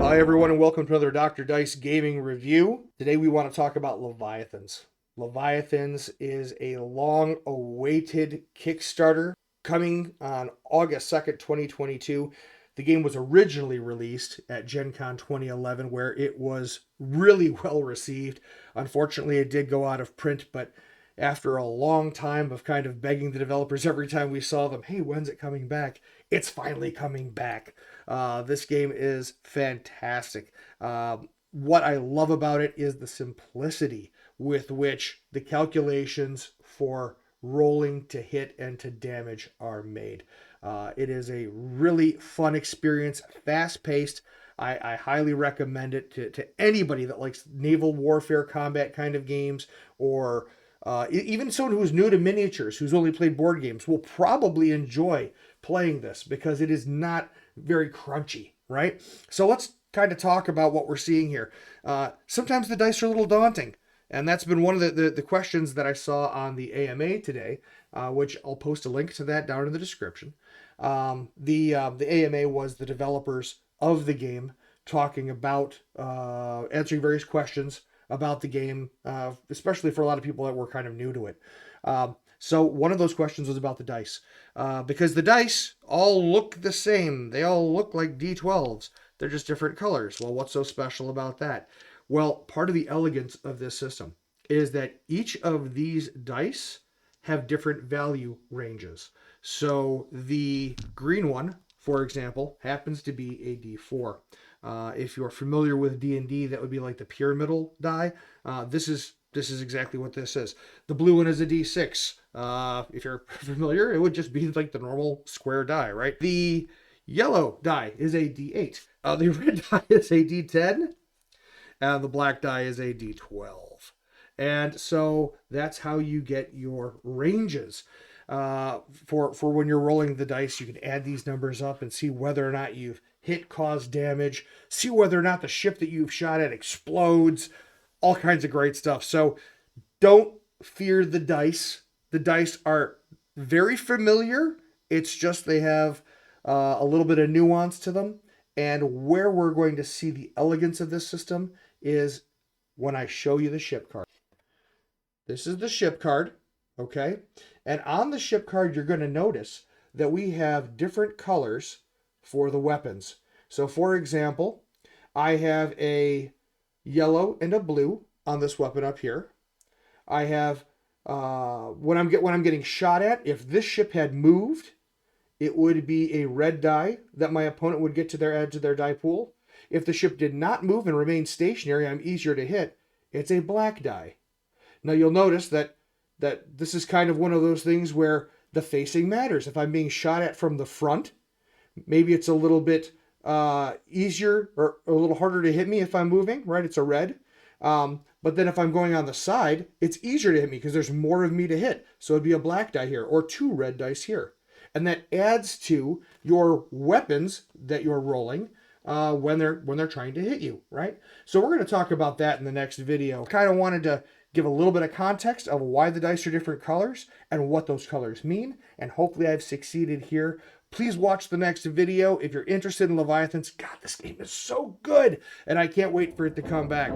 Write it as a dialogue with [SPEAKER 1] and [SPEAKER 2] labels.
[SPEAKER 1] Hi everyone and welcome to another Dr. Dice gaming review. Today we want to talk about Leviathans. Leviathans is a long-awaited Kickstarter coming on August 2nd, 2022. The game was originally released at Gen Con 2011 where it was really well received. Unfortunately, it did go out of print, but after a long time of kind of begging the developers every time we saw them, hey, when's it coming back? It's finally coming back. This game is fantastic. What I love about it is the simplicity with which the calculations for rolling to hit and to damage are made. It is a really fun experience, fast-paced. I highly recommend it to anybody that likes naval warfare combat kind of games, or even someone who's new to miniatures, who's only played board games, will probably enjoy playing this because it is not very crunchy, right? So let's kind of talk about what we're seeing here. Sometimes the dice are a little daunting, and that's been one of the questions that I saw on the AMA today, which I'll post a link to that down in the description. The AMA was the developers of the game talking about answering various questions about the game, especially for a lot of people that were kind of new to it. So one of those questions was about the dice, because the dice all look the same. They all look like D12s. They're just different colors. Well, what's so special about that? Well, part of the elegance of this system is that each of these dice have different value ranges. So the green one, for example, happens to be a D4. If you're familiar with D&D, that would be like the pyramidal die. This is exactly what this is. The blue one is a D6. If you're familiar, it would just be like the normal square die, right? The yellow die is a D8. The red die is a D10. And the black die is a D12. And so that's how you get your ranges. For when you're rolling the dice, you can add these numbers up and see whether or not you've hit, caused damage, see whether or not the ship that you've shot at explodes, all kinds of great stuff. So don't fear the dice. The dice are very familiar. It's just they have a little bit of nuance to them. And where we're going to see the elegance of this system is when I show you the ship card. This is the ship card, okay? And on the ship card, you're going to notice that we have different colors for the weapons. So for example, I have a yellow and a blue on this weapon up here. I have, when I'm getting shot at, if this ship had moved, it would be a red die that my opponent would get to add to their die pool. If the ship did not move and remained stationary, I'm easier to hit. It's a black die. Now you'll notice that this is kind of one of those things where the facing matters. If I'm being shot at from the front, maybe it's a little bit easier or a little harder to hit me if I'm moving, right? It's a red. But then if I'm going on the side, it's easier to hit me because there's more of me to hit. So it'd be a black die here or two red dice here. And that adds to your weapons that you're rolling when they're trying to hit you, right? So we're going to talk about that in the next video. Kind of wanted to give a little bit of context of why the dice are different colors and what those colors mean. And hopefully I've succeeded here. Please watch the next video if you're interested in Leviathans. God, this game is so good, and I can't wait for it to come back.